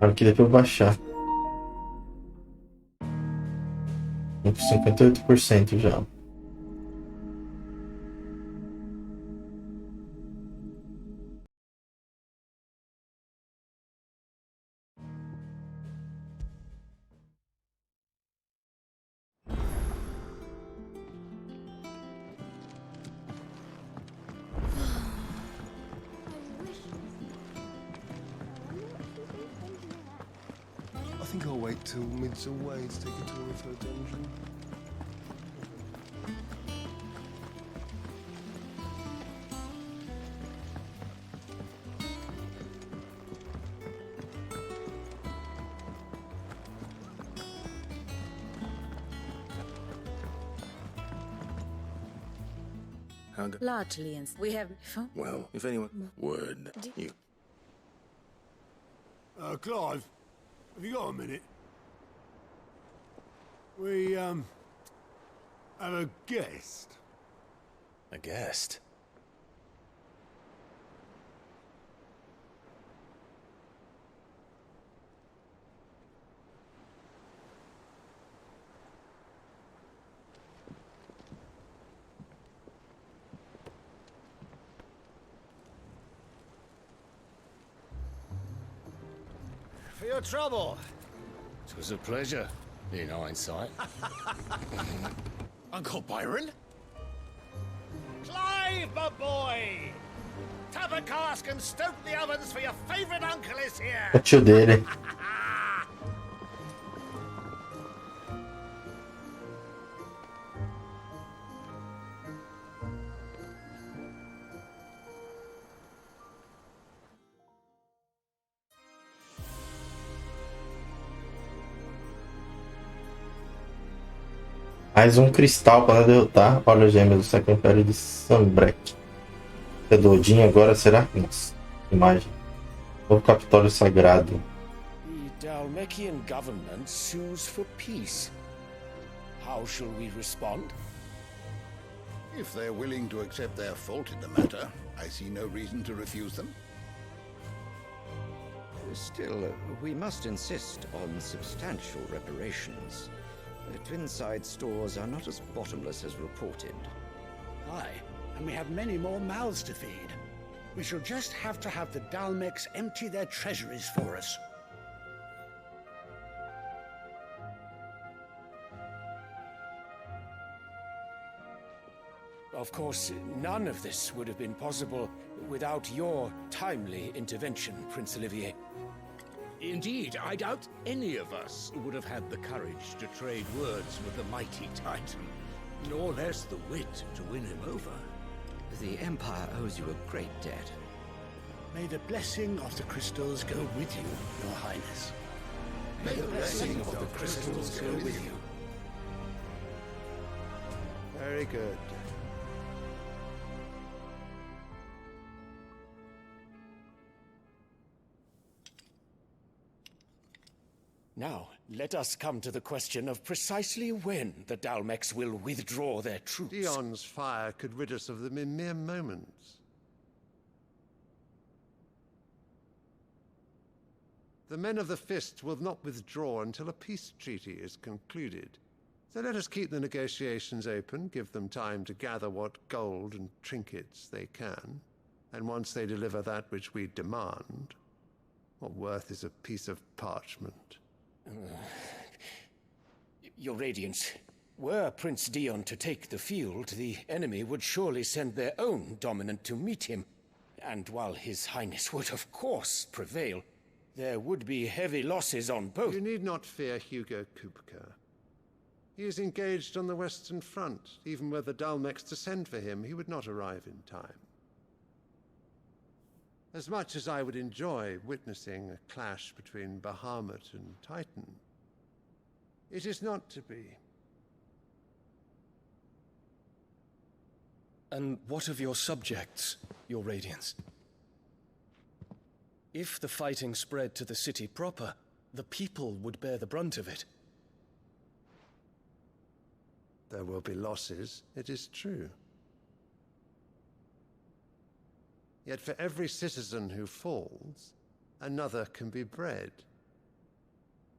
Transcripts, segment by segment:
Aqui dá pra eu baixar. 58% já. I think I'll wait till Mid's away to take a tour of her dungeon. Largely, we have. Well, if anyone... Word. You... Clive, have you got a minute? We, have a guest. A guest? For your trouble. It was a pleasure, in hindsight. Uncle Byron? Clive, my boy! Tap a cask and stoke the ovens for your favourite uncle is here! O tio dele. Mais um cristal para derrotar. Olha, gêmeos do Sacro Império de Sambrek. É do Odin agora, será? Nossa, imagem. Novo Capitólio Sagrado. The Dalmekian government sues for peace. How shall we respond? If they're willing to accept their fault in the matter, I see no reason to refuse them. Still, we must insist on substantial reparations. Twinside stores are not as bottomless as reported. Aye, and we have many more mouths to feed. We shall just have to have the Dalmeks empty their treasuries for us. Of course, none of this would have been possible without your timely intervention, Prince Olivier. Indeed, I doubt any of us would have had the courage to trade words with the mighty Titan, nor less the wit to win him over. The Empire owes you a great debt. May the blessing of the crystals go with you, Your Highness. May the blessing of the crystals go with you. Very good. Now, let us come to the question of precisely when the Dalmeks will withdraw their troops. Dion's fire could rid us of them in mere moments. The men of the Fist will not withdraw until a peace treaty is concluded. So let us keep the negotiations open, give them time to gather what gold and trinkets they can. And once they deliver that which we demand, what worth is a piece of parchment? Your Radiance, were Prince Dion to take the field, the enemy would surely send their own dominant to meet him. And while His Highness would of course prevail, there would be heavy losses on both. You need not fear Hugo Kupka. He is engaged on the Western Front. Even were the Dalmeks to send for him, he would not arrive in time. As much as I would enjoy witnessing a clash between Bahamut and Titan, it is not to be. And what of your subjects, Your Radiance? If the fighting spread to the city proper, the people would bear the brunt of it. There will be losses, it is true. Yet for every citizen who falls, another can be bred.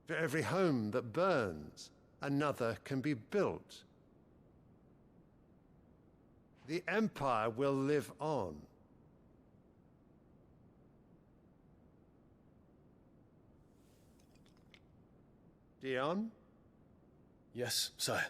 For every home that burns, another can be built. The Empire will live on. Dion? Yes, sire.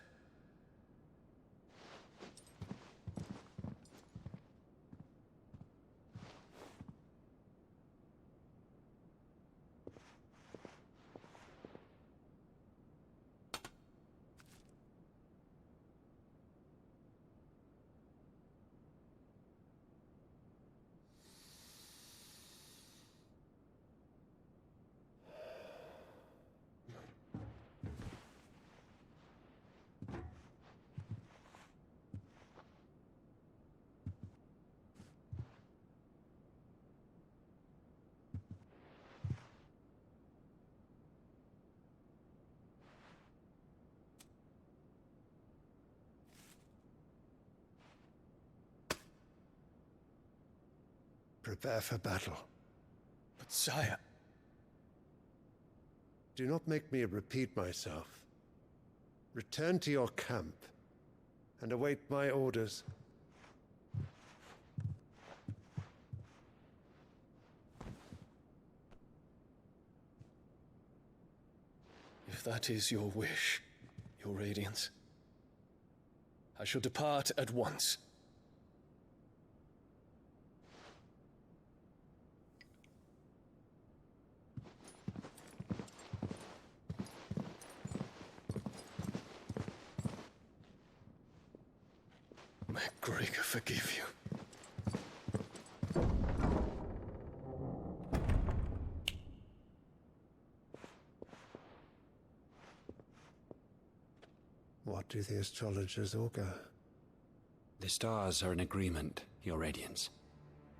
Prepare for battle. But sire... Do not make me repeat myself. Return to your camp and await my orders. If that is your wish, your Radiance, I shall depart at once. May Gregor forgive you. What do the astrologers augur? The stars are in agreement, Your Radiance.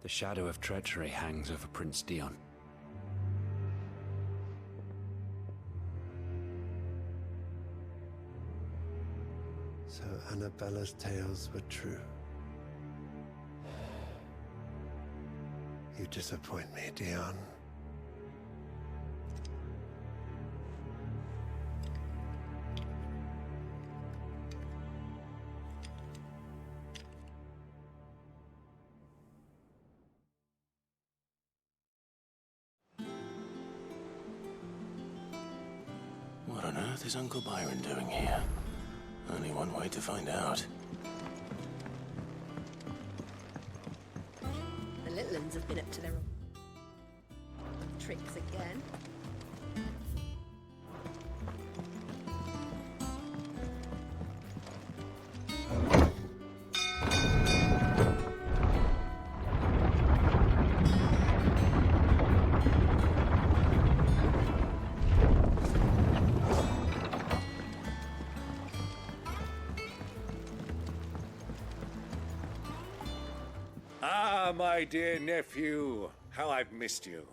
The shadow of treachery hangs over Prince Dion. So Annabella's tales were true. You disappoint me, Dion. What on earth is Uncle Byron doing here? Only one way to find out. The little ones have been up to their tricks again. My dear nephew, how I've missed you.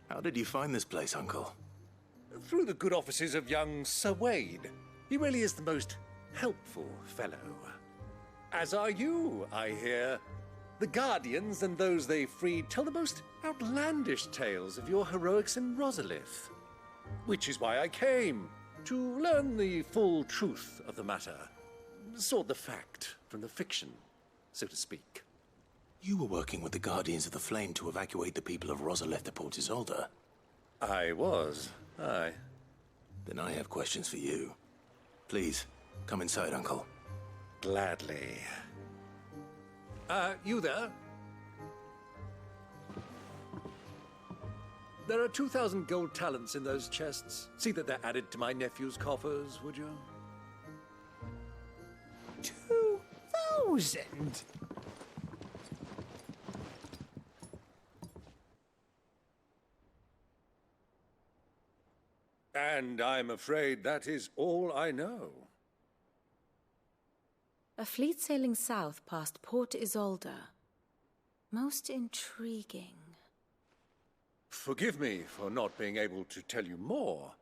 How did you find this place, Uncle? Through the good offices of young Sir Wade. He really is the most helpful fellow. As are you, I hear. The Guardians and those they freed tell the most outlandish tales of your heroics in Rosalith. Which is why I came, to learn the full truth of the matter. Sort the fact from the fiction, so to speak. You were working with the Guardians of the Flame to evacuate the people of Rosalith to Port Isolde. I was, aye. Then I have questions for you. Please, come inside, Uncle. Gladly. You there? There are 2,000 gold talents in those chests. See that they're added to my nephew's coffers, would you? 2,000? And I'm afraid that is all I know. A fleet sailing south past Port Isolde. Most intriguing. Forgive me for not being able to tell you more.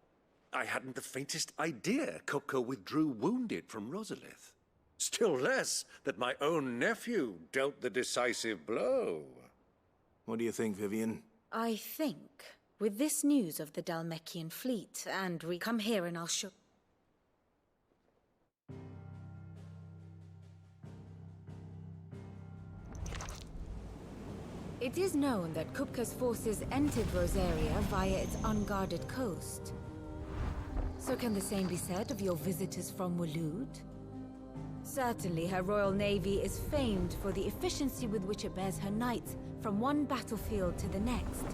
I hadn't the faintest idea Coco withdrew wounded from Rosalith. Still less that my own nephew dealt the decisive blow. What do you think, Vivian? I think with this news of the Dalmekian fleet, and we come here and I'll show... It is known that Kupka's forces entered Rosaria via its unguarded coast. So can the same be said of your visitors from Waloed? Certainly, her royal navy is famed for the efficiency with which it bears her knights from one battlefield to the next.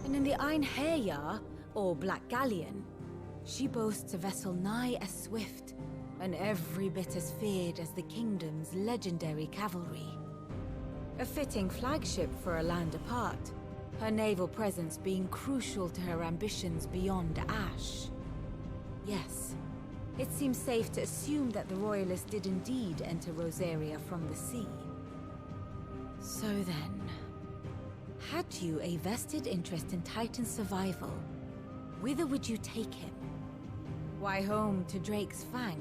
And in the Einherjar, or Black Galleon, she boasts a vessel nigh as swift, and every bit as feared as the kingdom's legendary cavalry. A fitting flagship for a land apart, her naval presence being crucial to her ambitions beyond Ash. Yes, it seems safe to assume that the Royalists did indeed enter Rosaria from the sea. So then, had you a vested interest in Titan's survival, whither would you take him? Why, home to Drake's Fang,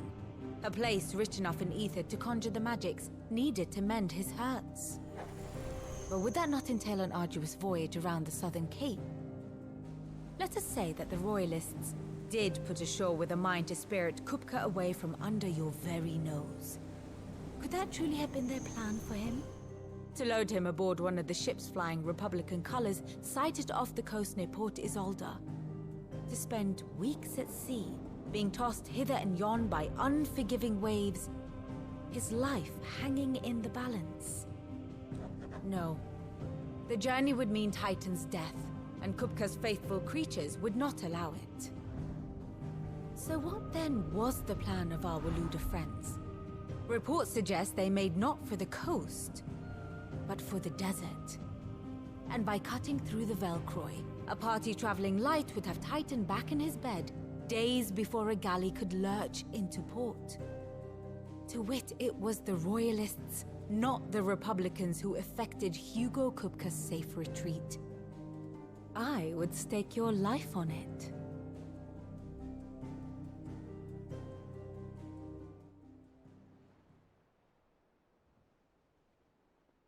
a place rich enough in ether to conjure the magics needed to mend his hurts. But would that not entail an arduous voyage around the southern cape? Let us say that the Royalists did put ashore with a mind to spirit Kupka away from under your very nose. Could that truly have been their plan for him? To load him aboard one of the ships flying Republican colors sighted off the coast near Port Isolde. To spend weeks at sea, being tossed hither and yon by unforgiving waves, his life hanging in the balance. No. The journey would mean Titan's death, and Kupka's faithful creatures would not allow it. So what then was the plan of our Waluda friends? Reports suggest they made not for the coast, but for the desert. And by cutting through the Velcroy, a party traveling light would have Titan back in his bed days before a galley could lurch into port. To wit, it was the Royalists, not the Republicans, who effected Hugo Kupka's safe retreat. I would stake your life on it.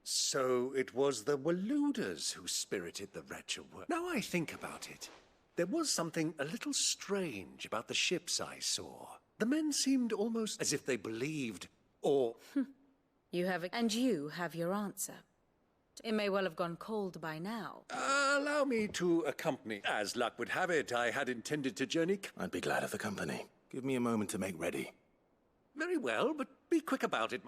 So it was the Waluders who spirited the wretch away. Now I think about it, there was something a little strange about the ships I saw. The men seemed almost as if they believed, or... And you have your answer. It may well have gone cold by now. Allow me to accompany. As luck would have it, I had intended to journey... I'd be glad of the company. Give me a moment to make ready. Very well, but be quick about it.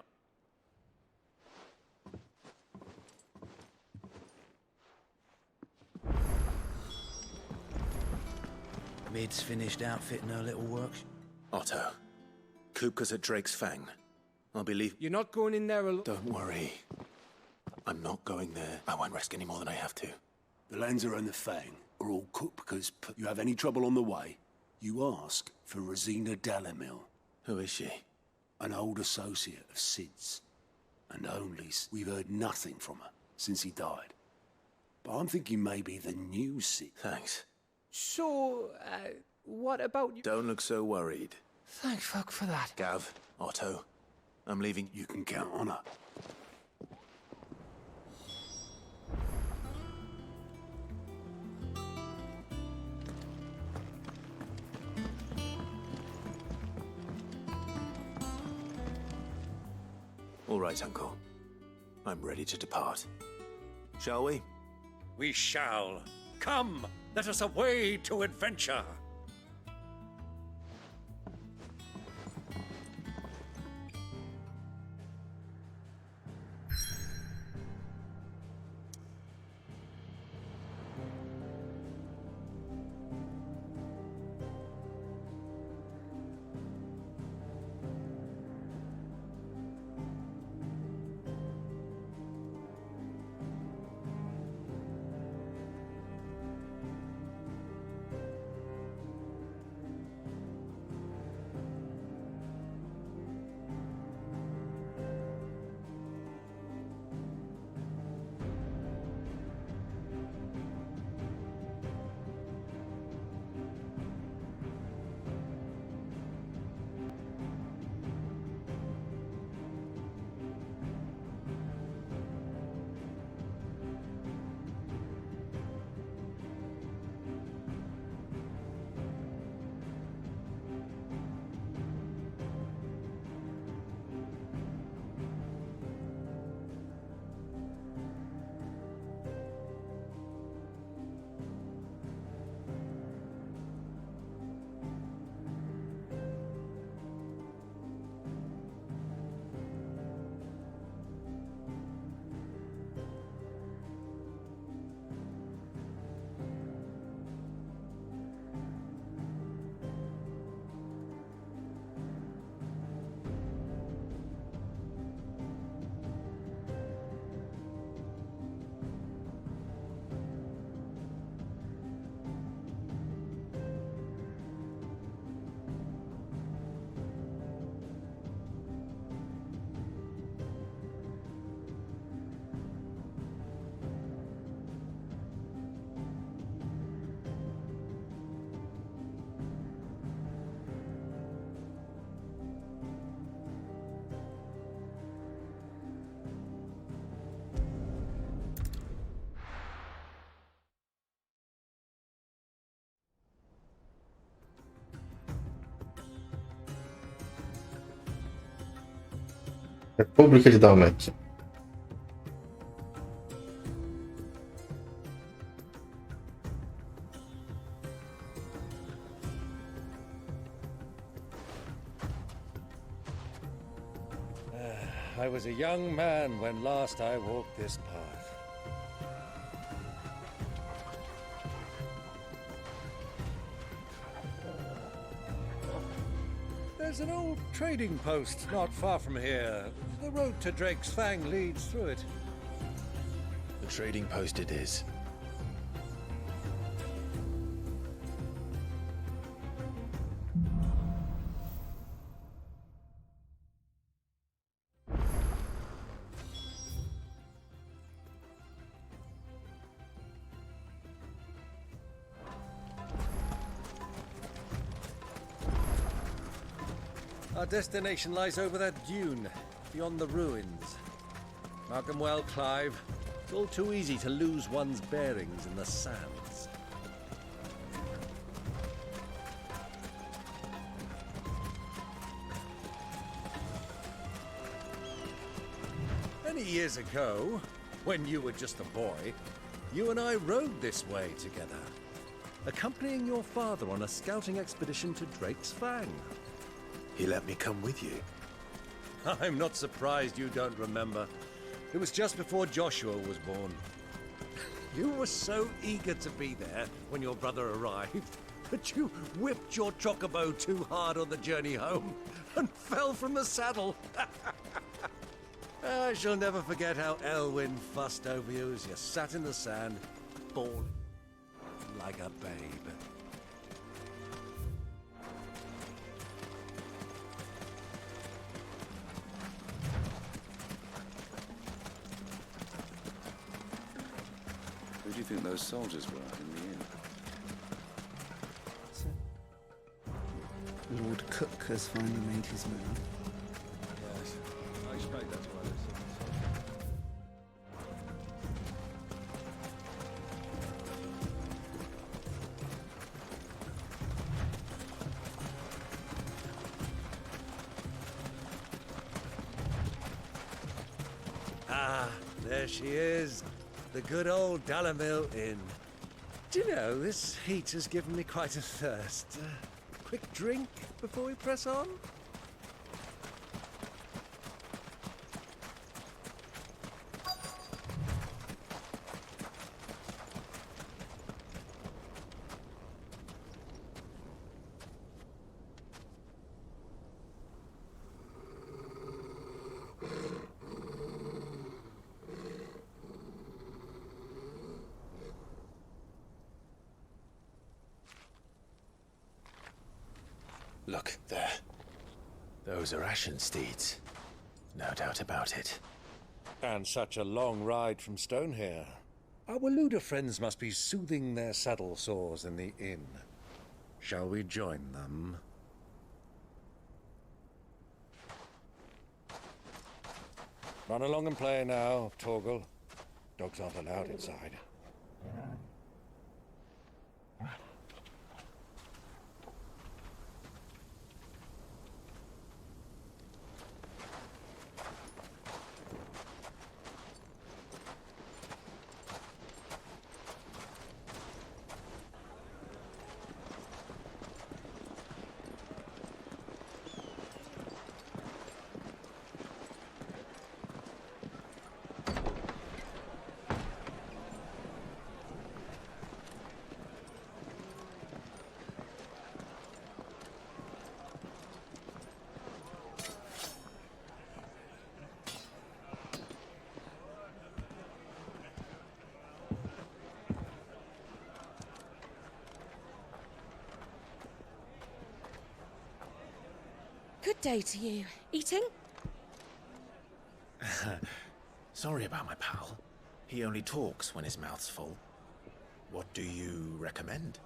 Mid's finished outfitting her little works. Otto, Kupka's at Drake's Fang. I'll be leaving. You're not going in there alone? Don't worry. I'm not going there. I won't risk any more than I have to. The Lanza and the Fang are all Kupka's. You have any trouble on the way, you ask for Rosina Dalamil. Who is she? An old associate of Sid's. And only we've heard nothing from her since he died. But I'm thinking maybe the new Sid. Thanks. So, what about you? Don't look so worried. Thank fuck for that. Gav, Otto, I'm leaving. You can count on her. All right, Uncle. I'm ready to depart. Shall we? We shall. Come, let us away to adventure. República de Dalmácia. I was a young man when last I walked this path. There's an old trading post not far from here. The road to Drake's Fang leads through it. The trading post it is. Our destination lies over that dune, beyond the ruins. Mark 'em well, Clive. It's all too easy to lose one's bearings in the sands. Many years ago, when you were just a boy, you and I rode this way together, accompanying your father on a scouting expedition to Drake's Fang. He let me come with you. I'm not surprised you don't remember. It was just before Joshua was born. You were so eager to be there when your brother arrived that you whipped your chocobo too hard on the journey home and fell from the saddle. I shall never forget how Elwyn fussed over you as you sat in the sand, bawling like a babe. Who do you think those soldiers were in the inn? Lord Cook has finally made his move. Yes, I expect that's why they said Ah, there she is. The good old Dalamil Inn. Do you know, this heat has given me quite a thirst. Quick drink before we press on? Look, there. Those are Ashen steeds. No doubt about it. And such a long ride from Stonehair. Our Waluda friends must be soothing their saddle sores in the inn. Shall we join them? Run along and play now, Torgal. Dogs aren't allowed inside. Good day to you. Eating? Sorry about my pal. He only talks when his mouth's full. What do you recommend?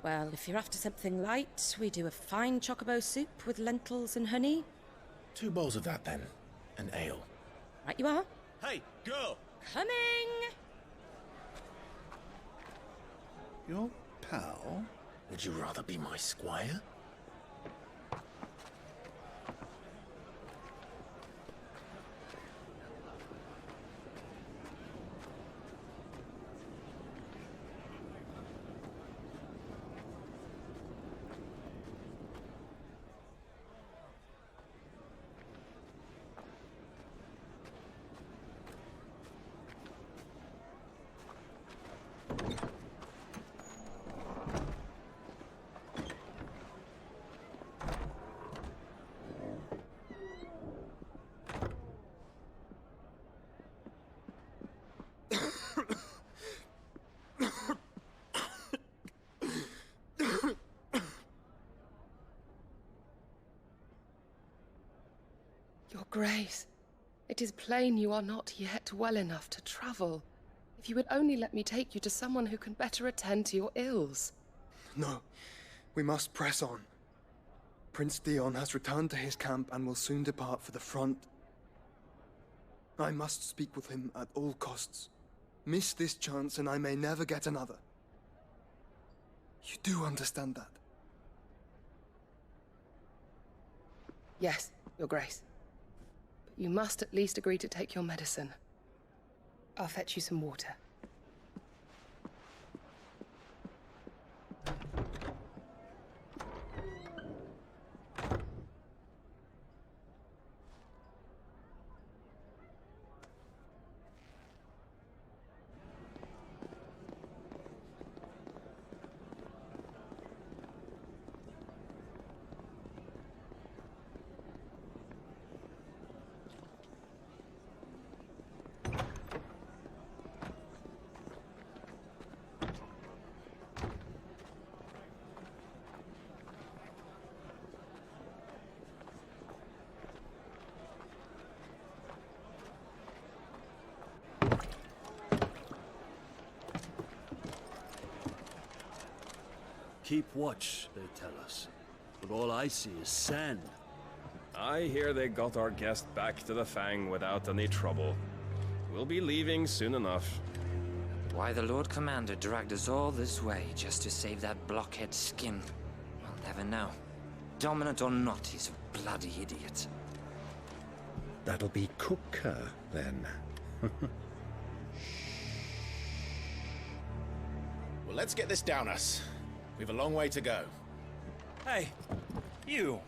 Well, if you're after something light, we do a fine chocobo soup with lentils and honey. 2 bowls of that, then. An ale. Right you are. Hey, girl! Coming! Your pal? Would you rather be my squire? Grace, it is plain you are not yet well enough to travel. If you would only let me take you to someone who can better attend to your ills. No, we must press on. Prince Dion has returned to his camp and will soon depart for the front. I must speak with him at all costs. Miss this chance and I may never get another. You do understand that? Yes, Your Grace. But you must at least agree to take your medicine. I'll fetch you some water. Keep watch, they tell us. But all I see is sand. I hear they got our guest back to the Fang without any trouble. We'll be leaving soon enough. Why the Lord Commander dragged us all this way just to save that blockhead skin, we'll never know. Dominant or not, he's a bloody idiot. That'll be Cooker, then. Well, let's get this down us. We've a long way to go. Hey, you!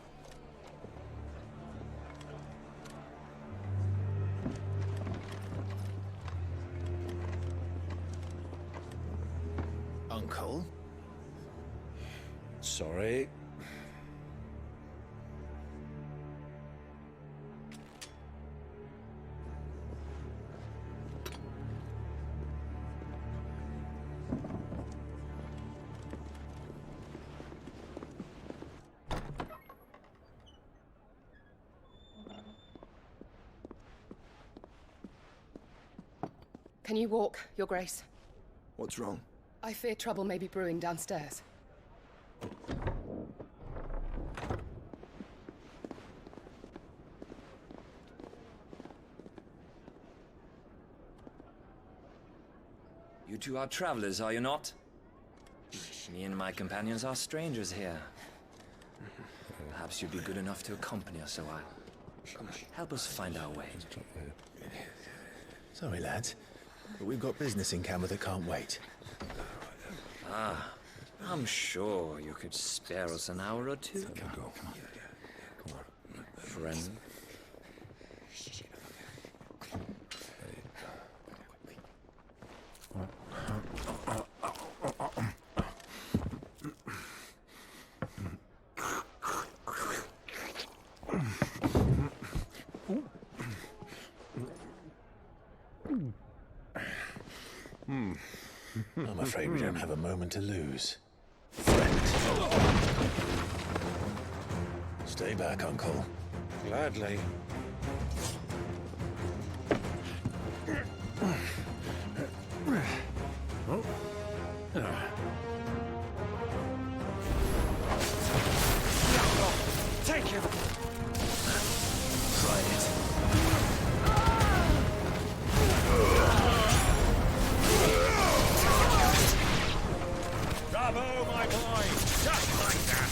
Uncle? Sorry. Can you walk, Your Grace? What's wrong? I fear trouble may be brewing downstairs. You two are travelers, are you not? Me and my companions are strangers here. Perhaps you'd be good enough to accompany us a while. Help us find our way. Sorry, lads, but we've got business in camera that can't wait. Ah, I'm sure you could spare us an hour or two. Come on. Friend. I'm afraid we don't have a moment to lose. Stay back, Uncle. Gladly. Take him! Try it. Bravo, my boy! Just like that!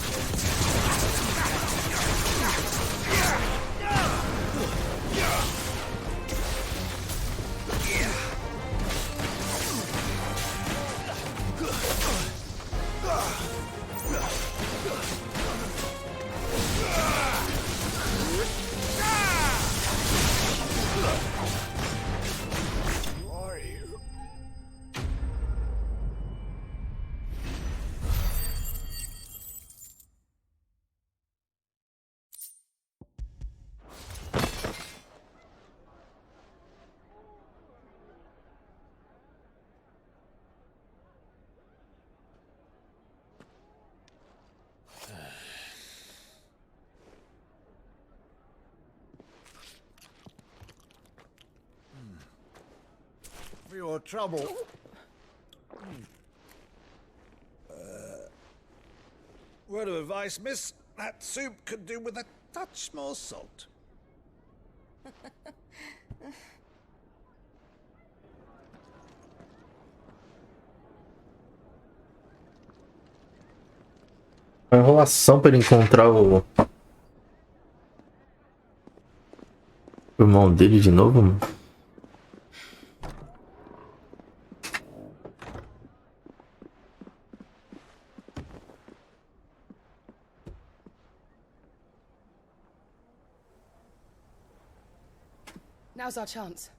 for your trouble. Word of advice, miss. That soup could do with a touch more salt. Uma enrolação pra ele encontrar o irmão dele de novo, mano. Now's our chance.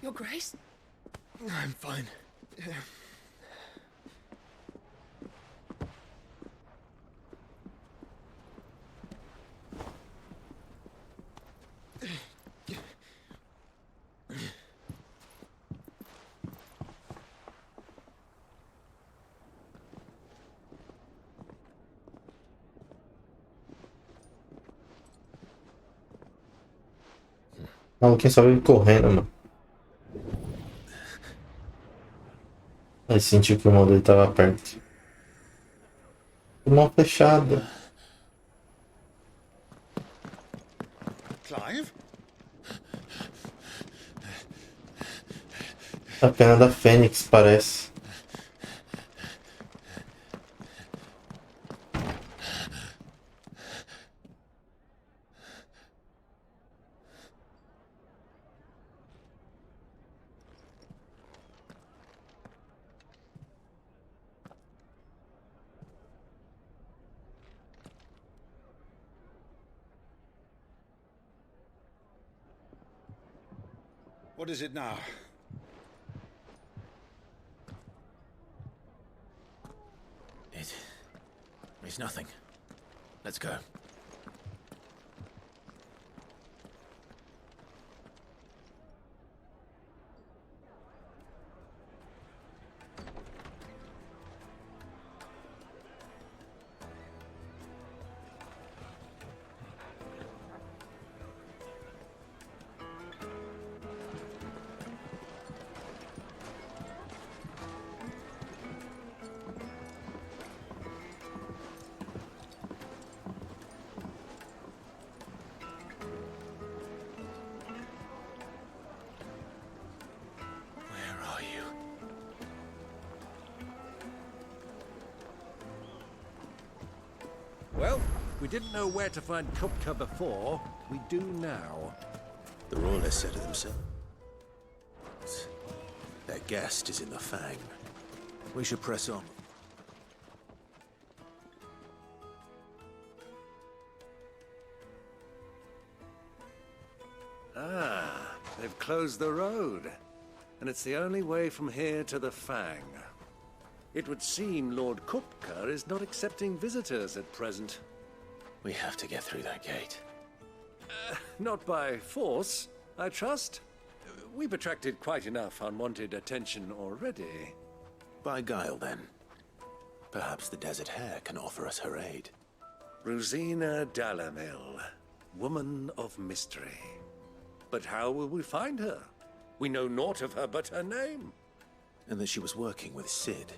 Your Grace? I'm fine. O maluquinho só veio correndo, mano. Aí sentiu que o irmão dele tava perto. Mão fechada. Clive? A pena da Fênix, parece. What is it now? It's nothing. Let's go. Well, we didn't know where to find Kupka before. We do now. The Royalists said to themselves, their guest is in the Fang. We should press on. Ah, they've closed the road. And it's the only way from here to the Fang. It would seem Lord Kupka is not accepting visitors at present. We have to get through that gate. Not by force, I trust. We've attracted quite enough unwanted attention already. By guile, then. Perhaps the Desert Hare can offer us her aid. Rosina Dalamil, woman of mystery. But how will we find her? We know naught of her but her name. And that she was working with Sid.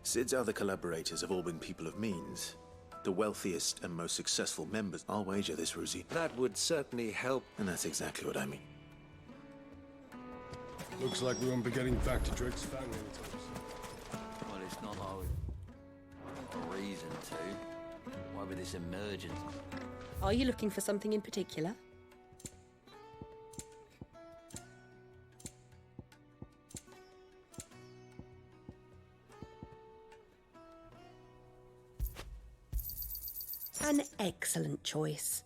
Sid's other collaborators have all been people of means. The wealthiest and most successful members. I'll wager this, Rosina. That would certainly help. And that's exactly what I mean. Looks like we won't be getting back to Drake's Fang anytime soon. Well, it's not a reason to. Why with this emergency? Are you looking for something in particular? An excellent choice.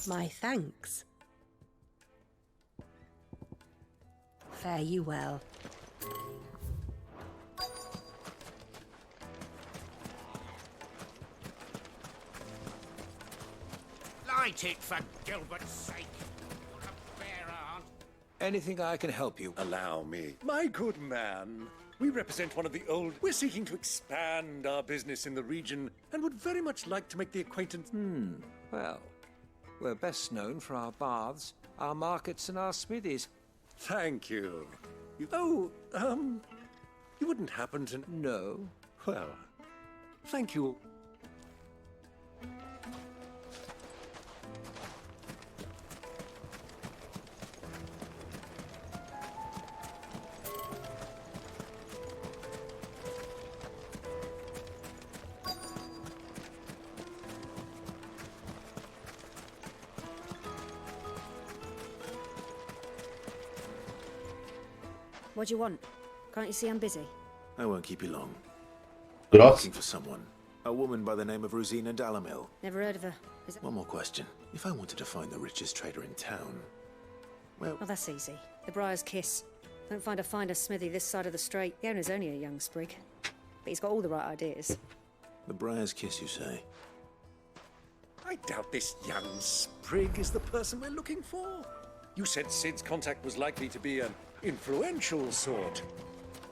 My thanks. Fare you well. Light it, for Gilbert's sake. You're a bear, aunt. Anything I can help you? Allow me. My good man. We represent one of the old... We're seeking to expand our business in the region and would very much like to make the acquaintance... Well, we're best known for our baths, our markets and our smithies. Thank you. You wouldn't happen to... No. Well, thank you. What do you want? Can't you see I'm busy? I won't keep you long. Gross. Looking for someone. A woman by the name of Rosina Dalamil. Never heard of her. Is it... One more question. If I wanted to find the richest trader in town, well... Oh, that's easy. The Briar's Kiss. Don't find a finer smithy this side of the strait. The owner's only a young sprig. But he's got all the right ideas. The Briar's Kiss, you say? I doubt this young sprig is the person we're looking for. You said Sid's contact was likely to be an influential sort.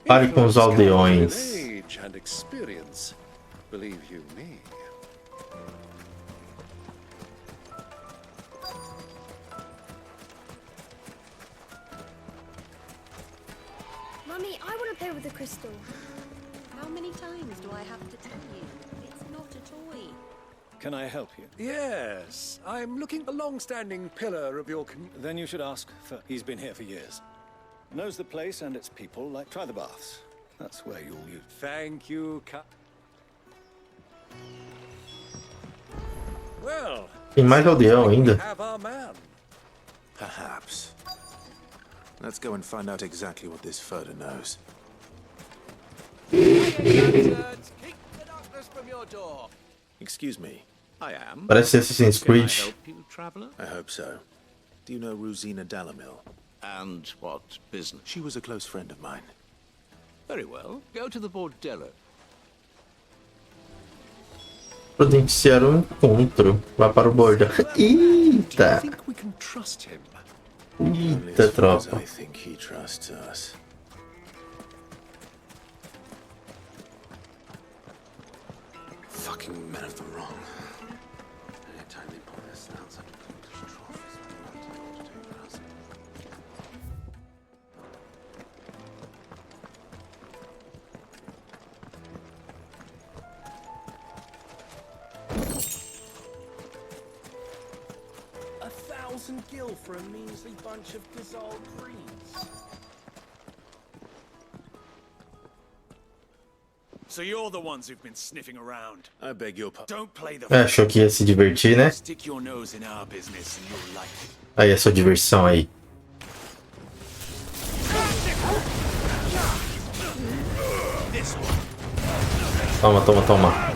Pare com os aldeões. Age and experience, believe you me. Mummy, I want to play with the crystal. How many times do I have to tell you? It's not a toy. Can I help you? Yes, I'm looking a long-standing pillar of your Then you should ask for... He's been here for years. Knows the place and its people, like try the baths. That's where you'll use... Thank you, Well... Tem mais aldeão ainda. Have our man. Perhaps. Let's go and find out exactly what this Furder knows. Keep the darkness from your door. Excuse me. I am. Parece Assassin's Creed. Can I help you, traveler? I hope so. Do you know Rosina Dalamil? And what business? She was a close friend of mine. Very well. Go to the bordello. Providenciar encontro. Vai para o bordel. Eita! Think we can trust him? Eita, tropa. I think he trusts us. Fucking men of the wrong. Anytime they pull their snouts up to English trophies, I want to go to take us. $1,000 for a measly bunch of Gazal greens. So you're the ones who've been sniffing around. I beg your pardon. Don't play the... Achou que ia se divertir, né? Stick your nose in our business and you'll like it. Aí a sua diversão aí. Toma, toma, toma.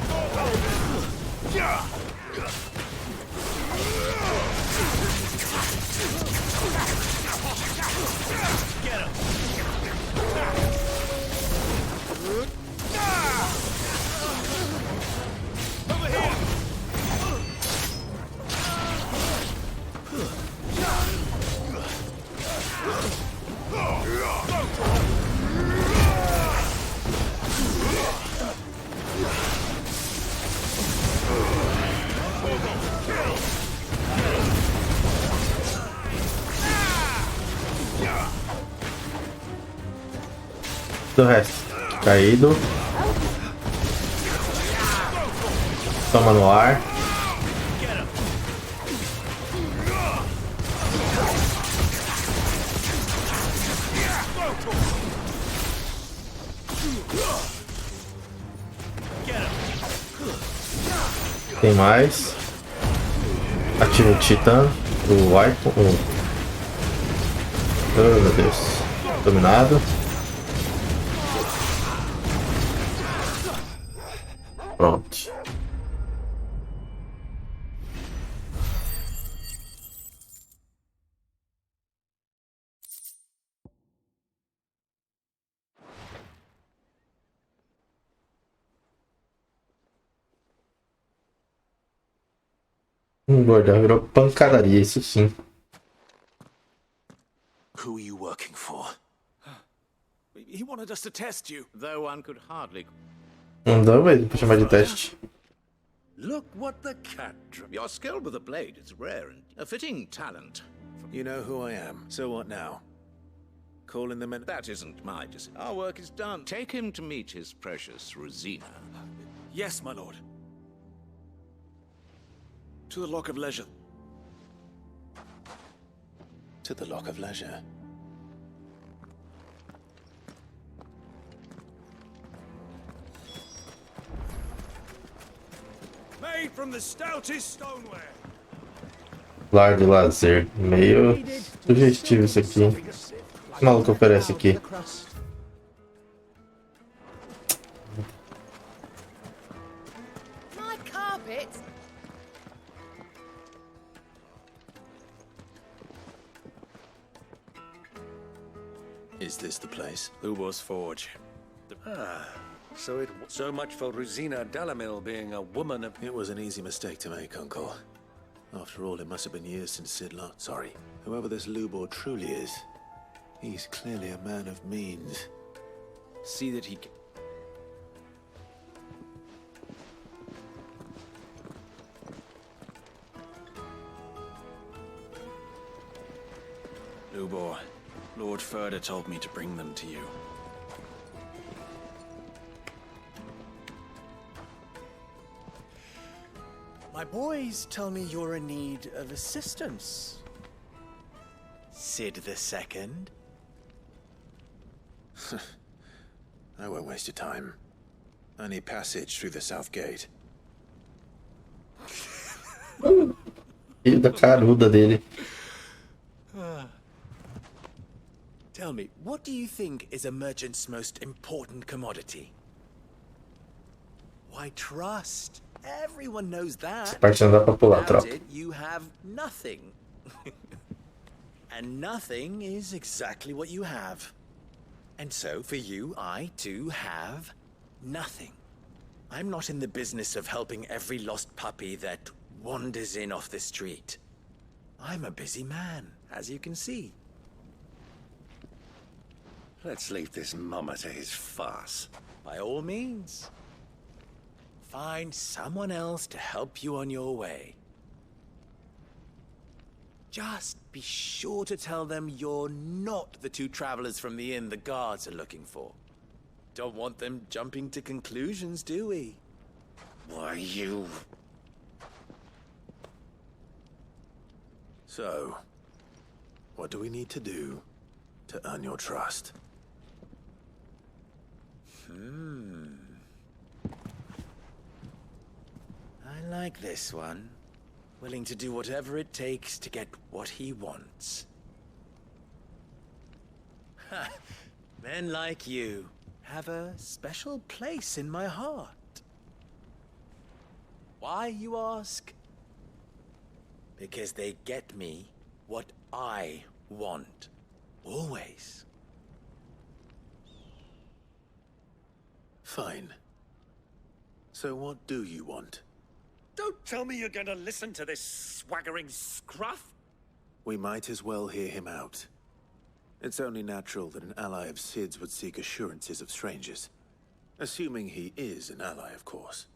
Do resto. Caído. Toma no ar. Tem mais. Ativa o Titã. O Icon. Oh meu Deus. Dominado. Pronto. Bordão virou pancadaria, isso sim. Who are you working for? He wanted us to test you. Though one could hardly. Não dá mesmo pra chamar de teste. Look what the cat. Your skill with the blade is rare and a fitting talent. You know who I am. So what now? Calling them in. That isn't my decision. Our work is done. Take him to meet his precious Rosina. Yes, my lord. To the Lock of Leisure. To the Lock of Leisure. Made from the stoutest stoneware. Lar de lazer. Meio sugestivo isso aqui. O que o maluco oferece aqui? My carpet. Is this the place? Lubo's Forge. So much for Rosina Dalamil being a woman of... It was an easy mistake to make, Uncle. After all, it must have been years since Sid last. Sorry. Whoever this Lubor truly is, he's clearly a man of means. See that he... Lubor, Lord Furder told me to bring them to you. My boys tell me you're in need of assistance. Sid the Second? I won't waste your time. I need passage through the south gate. Filho da caruda dele. Tell me, what do you think is a merchant's most important commodity? Why, trust. Everyone knows that. Essa parte não dá pra pular, Without tropa. it, you have nothing. And nothing is exactly what you have. And so, for you, I, too, have nothing. I'm not in the business of helping every lost puppy that wanders in off the street. I'm a busy man, as you can see. Let's leave this mummer to his farce. By all means. Find someone else to help you on your way. Just be sure to tell them you're not the two travelers from the inn the guards are looking for. Don't want them jumping to conclusions, do we? Why, you... So, what do we need to do to earn your trust? I like this one. Willing to do whatever it takes to get what he wants. Ha! Men like you have a special place in my heart. Why, you ask? Because they get me what I want. Always. Fine. So what do you want? Don't tell me you're going to listen to this swaggering scruff. We might as well hear him out. It's only natural that an ally of Sid's would seek assurances of strangers. Assuming he is an ally, of course.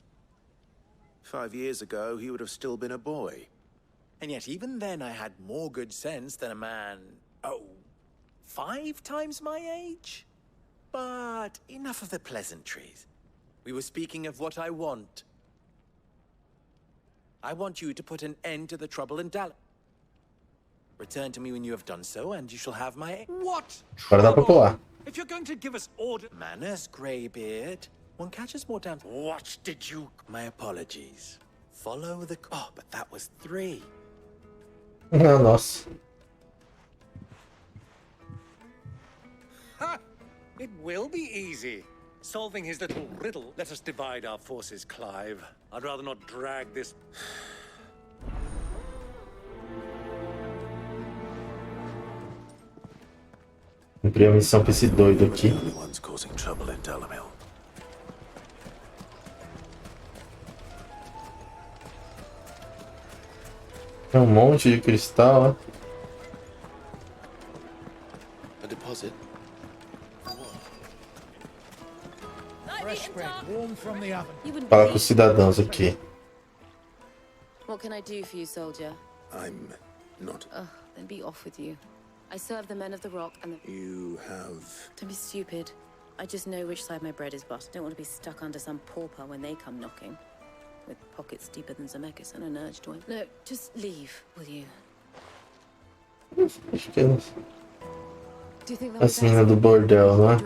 5 years ago, he would have still been a boy. And yet even then I had more good sense than a man, 5 times my age? But enough of the pleasantries. We were speaking of what I want. I want you to put an end to the trouble in Dallas. Return to me when you have done so, and you shall have my... What? Agora dá pra pular. If you're going to give us order... Manners, Greybeard. One catches more down... What did you... My apologies. Follow the... Oh, but that was 3. Ah, nossa. Ha! It will be easy. Solving his little riddle. Let us divide our forces, Clive. I'd rather not drag this... Cumprir a missão pra esse doido aqui. One's causing trouble in Dalamil. Tem um monte de cristal, ó. A deposit? fresh bread, warm from the oven. Fala com os cidadãos aqui. What can I do for you, soldier? I'm not. Ugh, then be off with you. I serve the men of the rock and the... You have... Don't be stupid. I just know which side my bread is buttered. Don't want to be stuck under some pauper when they come knocking. With pockets deeper than Zemeckis and an urge to... No, just leave, will you? Acho que é Do you think a cena do bordel, né?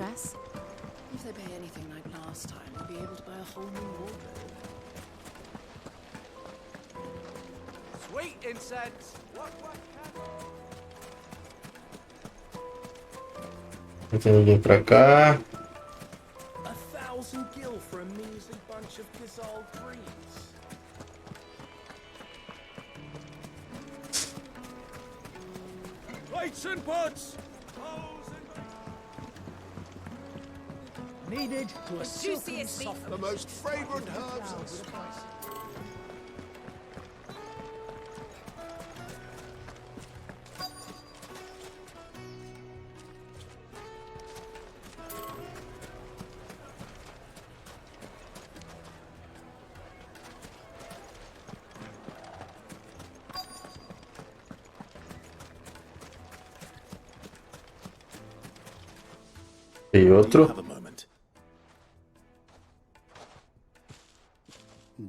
If they pay anything like last time, we'll be able to buy a whole new wardrobe. Sweet incense! What? Não tem ninguém pra cá. 1,000 gil for a measly bunch of Kizal greens. Lights and buds! Needed to a silky soft. The most fragrant herbs of the place. E outro. Have a moment.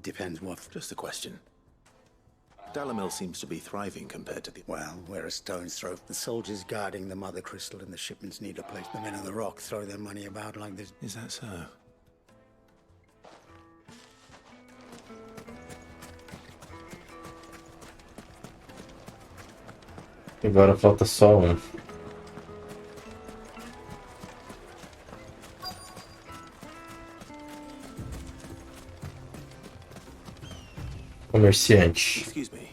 Depends what. Just a question. Dalamil seems to be thriving compared to the... Well, we're a stone's throw. The soldiers guarding the mother crystal and the shipments need a place. The men of the rock throw their money about like this. Is that so? Agora falta só um. Comerciante. Excuse me.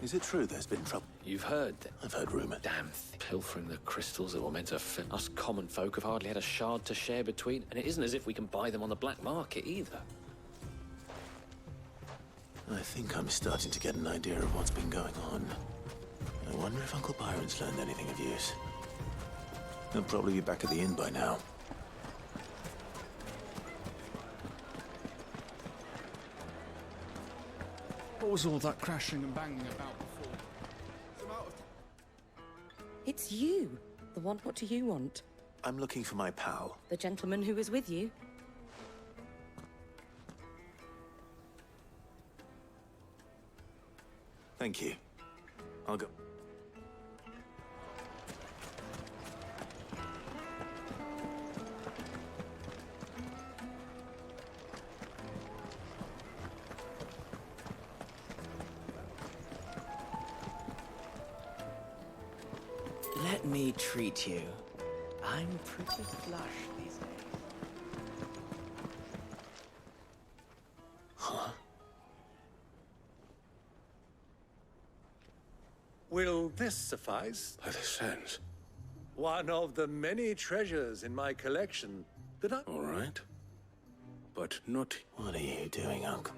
Is it true there's been trouble? You've heard? I've heard rumor. Damn, pilfering the crystals that were meant to fill. Us common folk have hardly had a shard to share between, and it isn't as if we can buy them on the black market either. I think I'm starting to get an idea of what's been going on. I wonder if Uncle Byron's learned anything of use. He'll probably be back at the inn by now. What was all that crashing and banging about before? It's you. The one, what do you want? I'm looking for my pal. The gentleman who was with you? Thank you. I'll go. Let me treat you. I'm pretty flush these days. Huh? Will this suffice? By the sands. One of the many treasures in my collection that I... All right. But not... What are you doing, Uncle?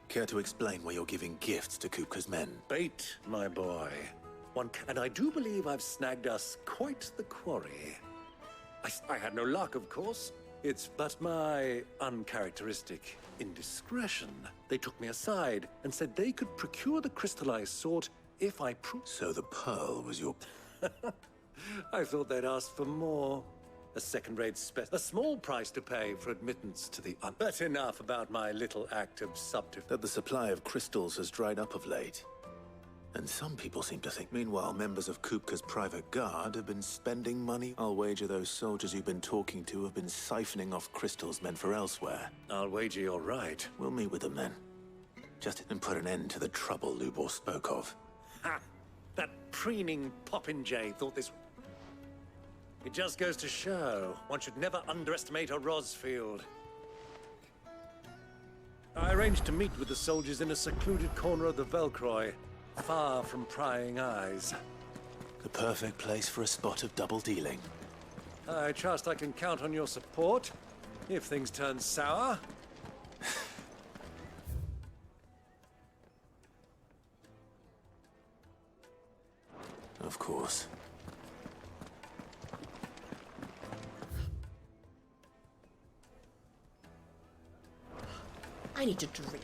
Care to explain why you're giving gifts to Kupka's men? Bait, my boy. And I do believe I've snagged us quite the quarry. I had no luck, of course. It's but my uncharacteristic indiscretion. They took me aside and said they could procure the crystallized sword if I So the pearl was your... I thought they'd ask for more. A second-rate a small price to pay for admittance to the But enough about my little act of subterfuge. That the supply of crystals has dried up of late. And some people seem to think. Meanwhile, members of Kupka's private guard have been spending money. I'll wager those soldiers you've been talking to have been siphoning off crystals meant for elsewhere. I'll wager you're right. We'll meet with them then. Just and put an end to the trouble Lubor spoke of. Ha! That preening popinjay thought this... It just goes to show, one should never underestimate a Rosfield. I arranged to meet with the soldiers in a secluded corner of the Velcroy, far from prying eyes. The perfect place for a spot of double dealing. I trust I can count on your support if things turn sour. Of course. I need to drink.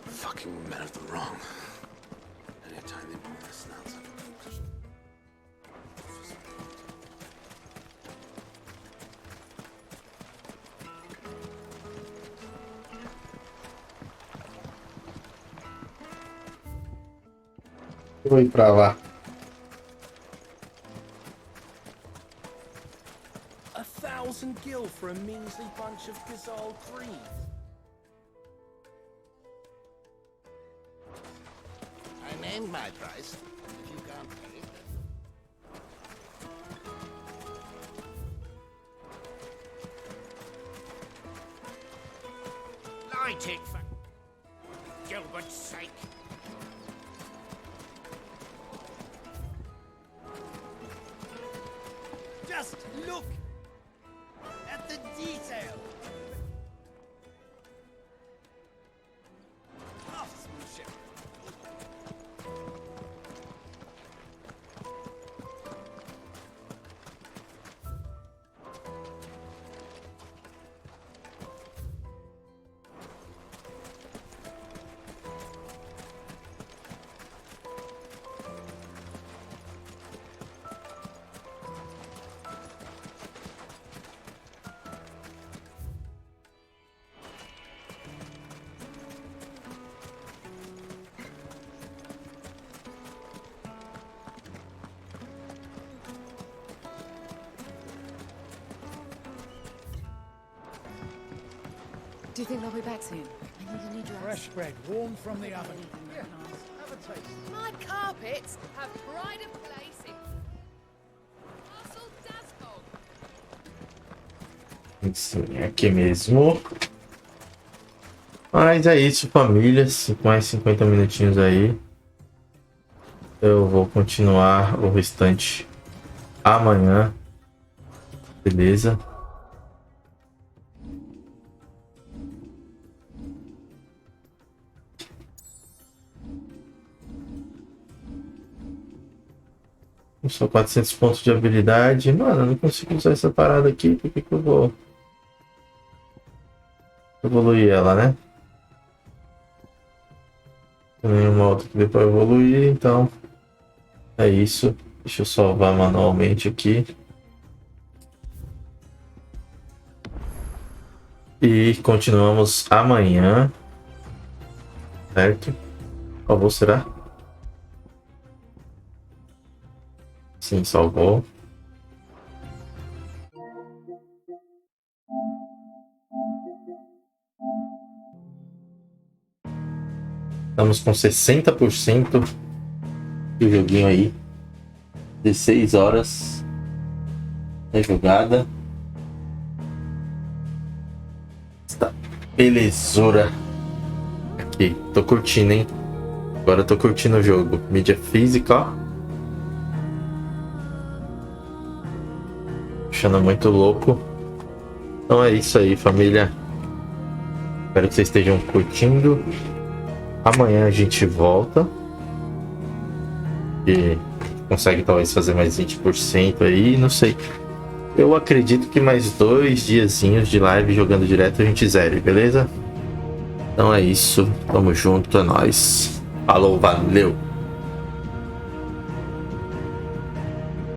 Fucking men of the wrong. Anytime they pull their snouts up. Vou ir pra lá. $1,000 for a measly bunch of Gazal creeds. I named my price. If you can't pay it, light it for Gilbert's sake. Just look at the detail. Craftsmanship. Do you think they'll be back soon? I need a new dress. Fresh bread, warm from the oven. Here, Have a taste. My carpets have pride of place in Castle Dascog. Sim, aqui mesmo. Mas é isso, família. Mais 50 minutinhos aí. Eu vou continuar o restante amanhã. Beleza? Só 400 pontos de habilidade. Mano, eu não consigo usar essa parada aqui. Por que eu vou evoluir ela, né? Tem nenhuma outra que dê pra evoluir, então é isso. Deixa eu salvar manualmente aqui. E continuamos amanhã. Certo? Qual voo será? Sim, salvou. Estamos com 60% do joguinho aí. 16 horas da jogada. Está belezura. Aqui, tô curtindo, hein? Agora eu tô curtindo o jogo. Mídia física, ó. Achando muito louco. Então é isso aí, família. Espero que vocês estejam curtindo. Amanhã a gente volta. E consegue talvez fazer mais 20% aí, não sei. Eu acredito que mais 2 diazinhos de live jogando direto a gente zere, beleza? Então é isso. Tamo junto, é nóis. Falou, valeu!